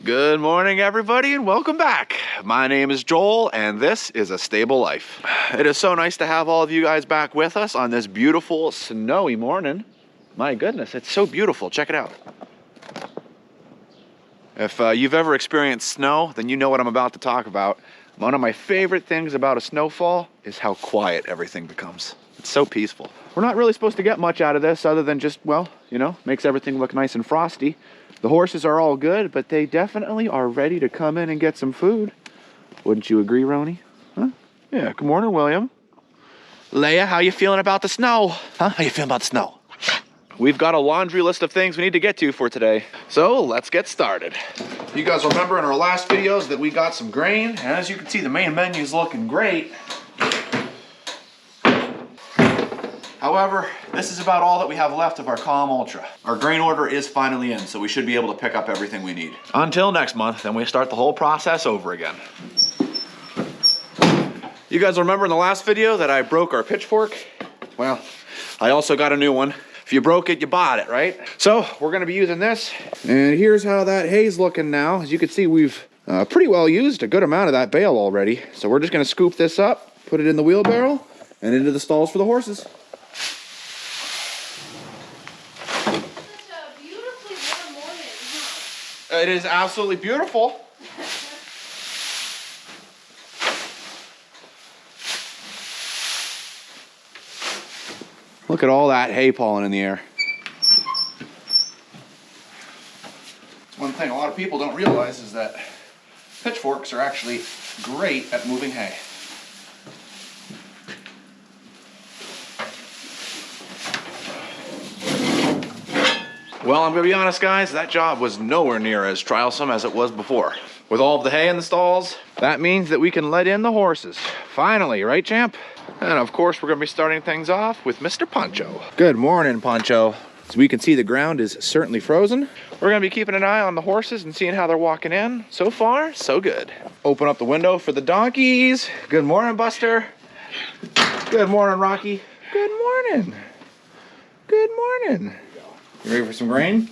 Good morning, everybody, and welcome back. My name is Joel, and this is A Stable Life. It is so nice to have all of you guys back with us on this beautiful, snowy morning. My goodness, it's so beautiful. Check it out. If you've ever experienced snow, then you know what I'm about to talk about. One of my favorite things about a snowfall is how quiet everything becomes. It's so peaceful. We're not really supposed to get much out of this other than just, well, you know, makes everything look nice and frosty. The horses are all good, but they definitely are ready to come in and get some food. Wouldn't you agree, Roni? Huh? Yeah, good morning, William. Leia, how you feeling about the snow? Huh? How you feeling about the snow? We've got a laundry list of things we need to get to for today. So let's get started. You guys remember in our last videos that we got some grain, and as you can see, the main menu is looking great. However, this is about all that we have left of our Calm Ultra. Our grain order is finally in, so we should be able to pick up everything we need. Until next month, then we start the whole process over again. You guys remember in the last video that I broke our pitchfork? Well, I also got a new one. If you broke it, you bought it, right? So we're gonna be using this. And here's how that hay's looking now. As you can see, we've pretty well used a good amount of that bale already. So we're just gonna scoop this up, put it in the wheelbarrow, and into the stalls for the horses. It is absolutely beautiful. Look at all that hay pollen in the air. One thing a lot of people don't realize is that pitchforks are actually great at moving hay. Well, I'm gonna be honest, guys, that job was nowhere near as trialsome as it was before. With all of the hay in the stalls, that means that we can let in the horses. Finally, right, champ? And of course, we're gonna be starting things off with Mr. Poncho. Good morning, Poncho. As we can see, the ground is certainly frozen. We're gonna be keeping an eye on the horses and seeing how they're walking in. So far, so good. Open up the window for the donkeys. Good morning, Buster. Good morning, Rocky. Good morning. Good morning. You ready for some grain?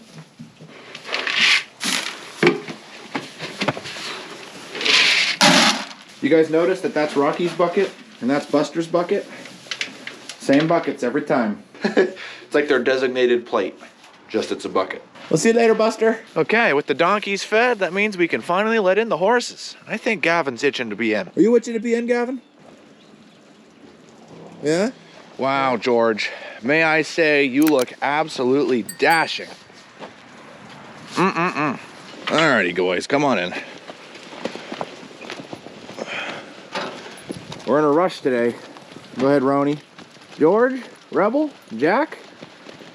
You guys notice that that's Rocky's bucket and that's Buster's bucket? Same buckets every time. It's like their designated plate, just it's a bucket. We'll see you later, Buster. Okay, with the donkeys fed, that means we can finally let in the horses. I think Gavin's itching to be in. Are you itching to be in, Gavin? Yeah? Wow, George. May I say, you look absolutely dashing. Alrighty, boys, come on in. We're in a rush today. Go ahead, Roni. George, Rebel, Jack,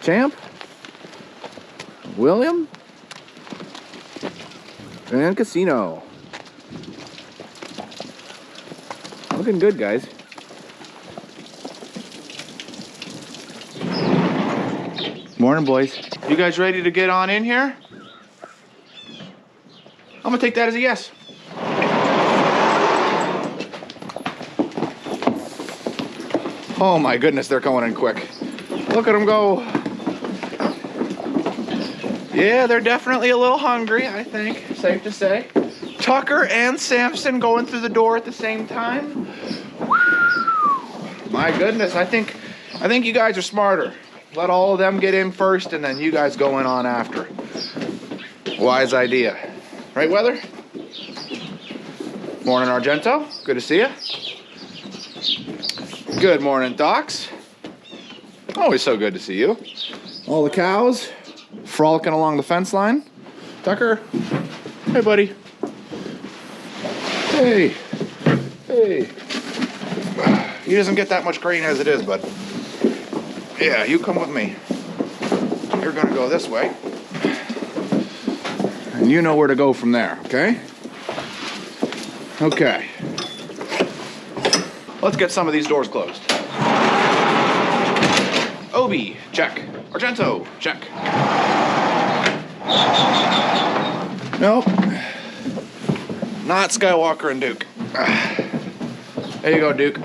Champ, William, and Casino. Looking good, guys. Morning, boys. You guys ready to get on in here? I'm gonna take that as a yes. Oh my goodness, they're going in quick. Look at them go. Yeah, they're definitely a little hungry, I think, safe to say. Tucker and Samson going through the door at the same time. My goodness, I think you guys are smarter. Let all of them get in first and then you guys go in on after. Wise idea. Right, Weather? Morning, Argento. Good to see you. Good morning, Docs. Always so good to see you. All the cows frolicking along the fence line. Tucker. Hey, buddy. Hey. Hey. He doesn't get that much grain as it is, bud. Yeah, you come with me. You're gonna go this way. And you know where to go from there, okay? Okay. Let's get some of these doors closed. Obi, check. Argento, check. Nope. Not Skywalker and Duke. There you go, Duke.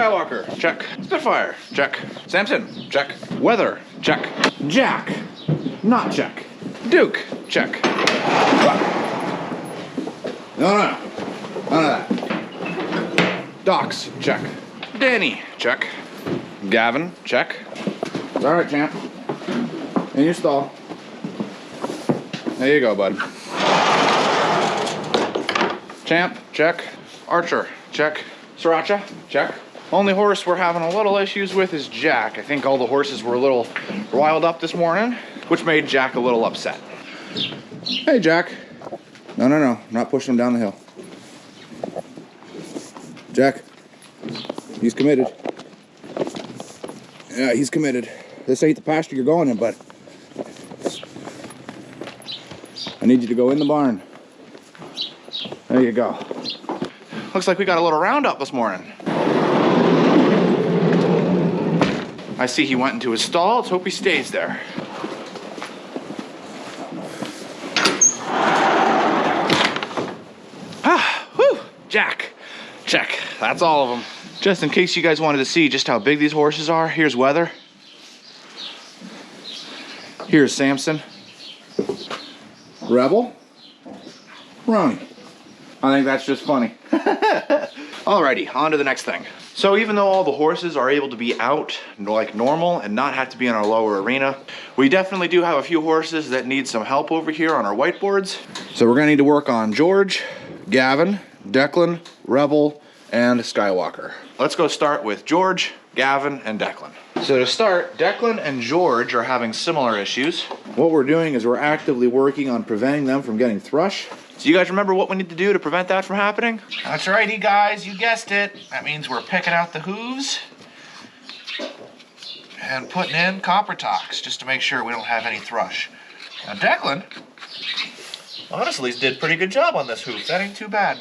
Skywalker, check. Spitfire, check. Samson, check. Weather, check. Jack, not check. Duke, check. No. None of that. Docs, check. Danny, check. Gavin, check. All right, champ. In your stall. There you go, bud. Champ, check. Archer, check. Sriracha, check. Only horse we're having a little issues with is Jack. I think all the horses were a little riled up this morning, which made Jack a little upset. Hey, Jack. No. I'm not pushing him down the hill. Jack, he's committed. Yeah, he's committed. This ain't the pasture you're going in, bud. I need you to go in the barn. There you go. Looks like we got a little roundup this morning. I see he went into his stall. Let's hope he stays there. Whew, Jack. Check. That's all of them. Just in case you guys wanted to see just how big these horses are, here's Weather. Here's Samson. Rebel. Ronnie. I think that's just funny. Alrighty, on to the next thing. So even though all the horses are able to be out like normal and not have to be in our lower arena, we definitely do have a few horses that need some help over here on our whiteboards. So we're gonna need to work on George, Gavin, Declan, Rebel, and Skywalker. Let's go start with George, Gavin, and Declan. So to start, Declan and George are having similar issues. What we're doing is we're actively working on preventing them from getting thrush. So you guys remember what we need to do to prevent that from happening? That's righty, guys, you guessed it. That means we're picking out the hooves and putting in copper tocks just to make sure we don't have any thrush. Now Declan, honestly, did a pretty good job on this hoof. That ain't too bad.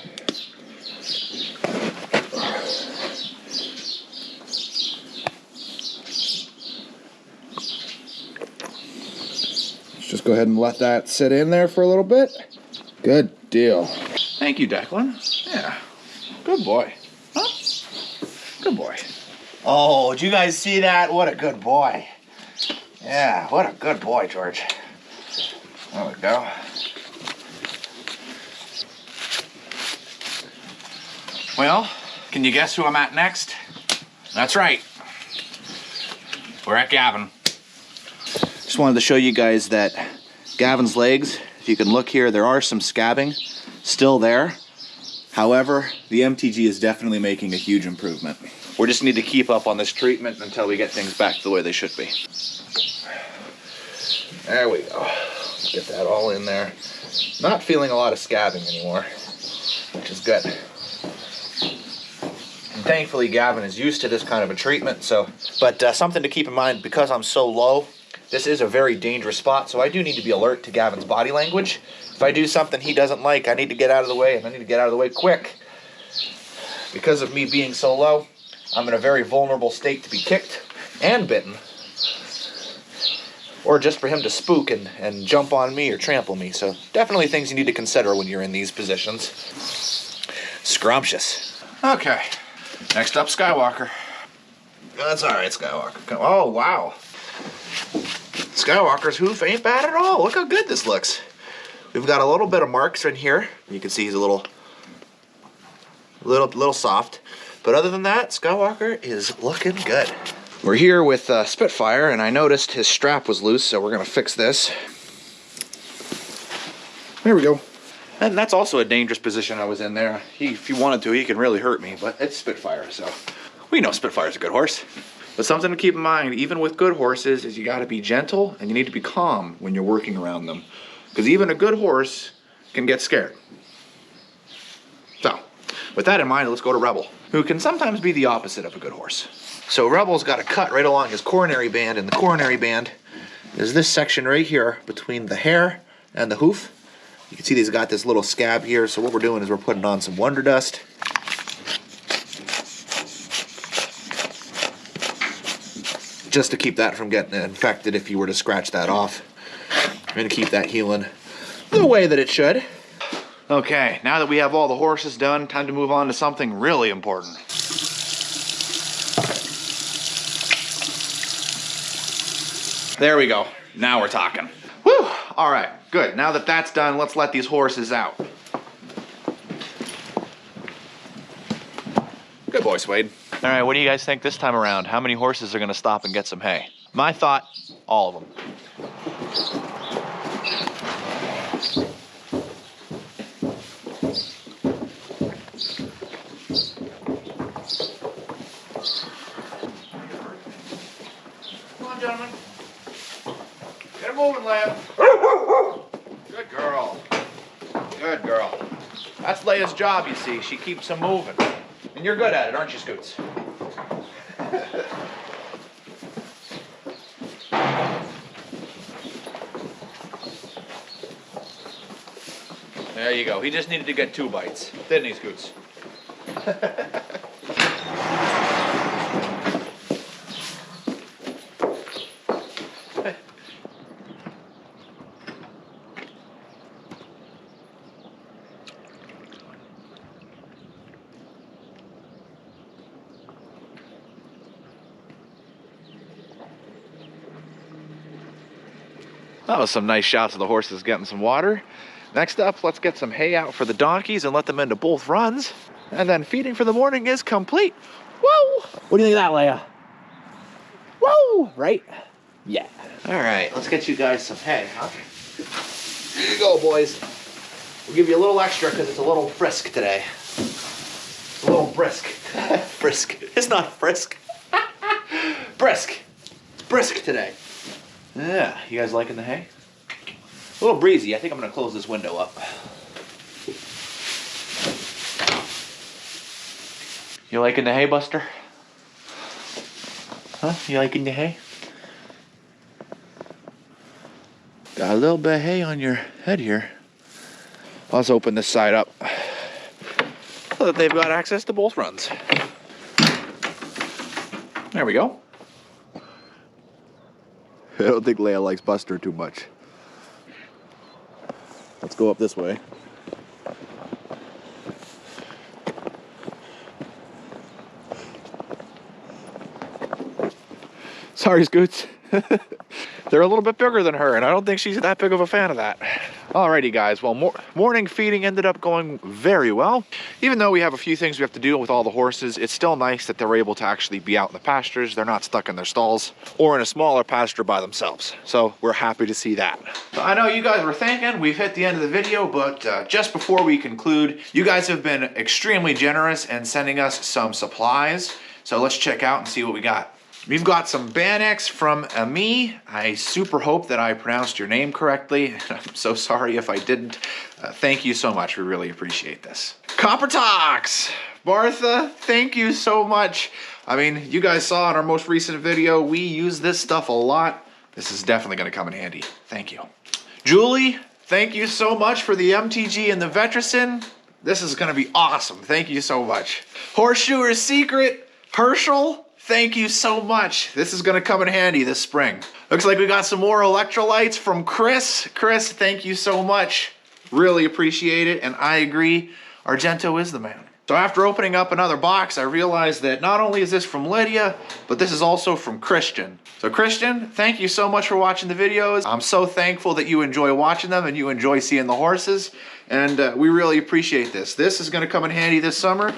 Let's just go ahead and let that sit in there for a little bit. Good deal. Thank you, Declan. Yeah, good boy. Huh? Good boy. Oh, did you guys see that? What a good boy. Yeah, what a good boy, George. There we go. Well, can you guess who I'm at next? That's right. We're at Gavin. Just wanted to show you guys that Gavin's legs, if you can look here, there are some scabbing still there. However, the MTG is definitely making a huge improvement. We just need to keep up on this treatment until we get things back to the way they should be. There we go. Get that all in there. Not feeling a lot of scabbing anymore, which is good. And thankfully, Gavin is used to this kind of a treatment, but something to keep in mind, because I'm so low, this is a very dangerous spot, so I do need to be alert to Gavin's body language. If I do something he doesn't like, I need to get out of the way, and I need to get out of the way quick. Because of me being so low, I'm in a very vulnerable state to be kicked and bitten. Or just for him to spook and jump on me or trample me. So definitely things you need to consider when you're in these positions. Scrumptious. Okay, next up, Skywalker. That's all right, Skywalker. Oh, wow. Skywalker's hoof ain't bad at all. Look how good this looks. We've got a little bit of marks in here. You can see he's a little soft. But other than that, Skywalker is looking good. We're here with Spitfire, and I noticed his strap was loose, so we're gonna fix this. There we go. And that's also a dangerous position I was in there. If he wanted to, he can really hurt me, but it's Spitfire, so we know Spitfire's a good horse. But something to keep in mind, even with good horses, is you gotta be gentle and you need to be calm when you're working around them. Because even a good horse can get scared. So, with that in mind, let's go to Rebel, who can sometimes be the opposite of a good horse. So Rebel's got a cut right along his coronary band, and the coronary band is this section right here between the hair and the hoof. You can see he's got this little scab here, so what we're doing is we're putting on some Wonder Dust. Just to keep that from getting infected if you were to scratch that off. I'm gonna keep that healing the way that it should. Okay, now that we have all the horses done, time to move on to something really important. There we go. Now we're talking. Whew. All right, good. Now that that's done, let's let these horses out. Good boy, Suede. All right, what do you guys think this time around? How many horses are gonna stop and get some hay? My thought, all of them. Come on, gentlemen. Get her moving, Leia. Good girl. Good girl. That's Leia's job, you see. She keeps them moving. And you're good at it, aren't you, Scoots? There you go. He just needed to get 2 bites, didn't he, Scoots? That was some nice shots of the horses getting some water. Next up, let's get some hay out for the donkeys and let them into both runs. And then feeding for the morning is complete. Whoa! What do you think of that, Leia? Whoa! Right? Yeah. All right, let's get you guys some hay, huh? Here you go, boys. We'll give you a little extra because it's a little frisk today. It's a little brisk. Frisk. It's not frisk. Brisk. It's brisk today. Yeah, you guys liking the hay? A little breezy. I think I'm gonna close this window up. You liking the hay, Buster? Huh? You liking the hay? Got a little bit of hay on your head here. Let's open this side up so that they've got access to both runs. There we go. I don't think Leia likes Buster too much. Let's go up this way. Sorry, Scoots. They're a little bit bigger than her, and I don't think she's that big of a fan of that. Alrighty, guys. Well, morning feeding ended up going very well. Even though we have a few things we have to do with all the horses, it's still nice that they're able to actually be out in the pastures. They're not stuck in their stalls or in a smaller pasture by themselves. So we're happy to see that. So I know you guys were thinking we've hit the end of the video, but just before we conclude, you guys have been extremely generous in sending us some supplies. So let's check out and see what we got. We've got some Bannex from Ami. I super hope that I pronounced your name correctly. I'm so sorry if I didn't. Thank you so much. We really appreciate this. Copper Tox! Martha, thank you so much. I mean, you guys saw in our most recent video, we use this stuff a lot. This is definitely gonna come in handy. Thank you. Julie, thank you so much for the MTG and the Vetricin. This is gonna be awesome. Thank you so much. Horseshoer's Secret, Herschel, thank you so much. This is gonna come in handy this spring. Looks like we got some more electrolytes from Chris. Chris, thank you so much. Really appreciate it, and I agree, Argento is the man. So after opening up another box, I realized that not only is this from Lydia, but this is also from Christian. So Christian, thank you so much for watching the videos. I'm so thankful that you enjoy watching them and you enjoy seeing the horses, and we really appreciate this. This is gonna come in handy this summer,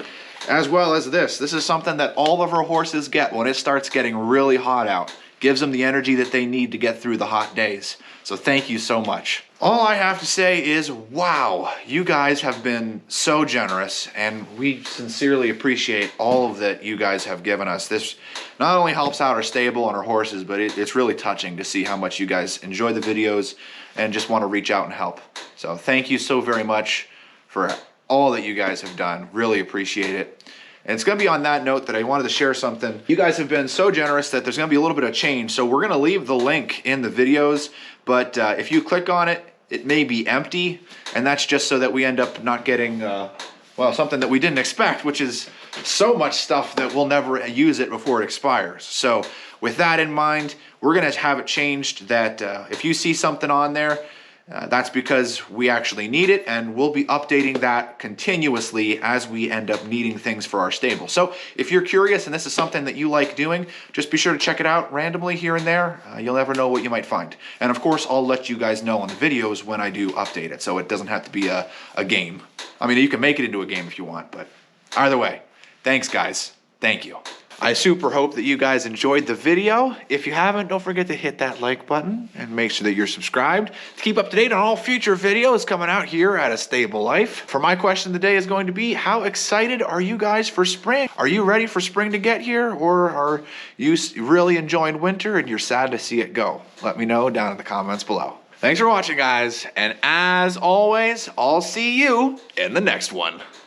as well as this. This is something that all of our horses get when it starts getting really hot out. Gives them the energy that they need to get through the hot days. So thank you so much. All I have to say is, wow, you guys have been so generous, and we sincerely appreciate all of that you guys have given us. This not only helps out our stable and our horses, but it's really touching to see how much you guys enjoy the videos and just want to reach out and help. So thank you so very much for all that you guys have done. Really appreciate it. And it's gonna be on that note that I wanted to share something. You guys have been so generous that there's gonna be a little bit of change. So we're gonna leave the link in the videos, but if you click on it, it may be empty. And that's just so that we end up not getting, well, something that we didn't expect, which is so much stuff that we'll never use it before it expires. So with that in mind, we're gonna have it changed that if you see something on there, That's because we actually need it, and we'll be updating that continuously as we end up needing things for our stable. So if you're curious and this is something that you like doing, just be sure to check it out randomly here and there. You'll never know what you might find. And of course, I'll let you guys know on the videos when I do update it, so it doesn't have to be a game. I mean, you can make it into a game if you want, but either way, thanks guys. Thank you. I super hope that you guys enjoyed the video. If you haven't, don't forget to hit that like button and make sure that you're subscribed to keep up to date on all future videos coming out here at AStableLife. For my question today is going to be, how excited are you guys for spring? Are you ready for spring to get here, or are you really enjoying winter and you're sad to see it go? Let me know down in the comments below. Thanks for watching, guys, and as always, I'll see you in the next one.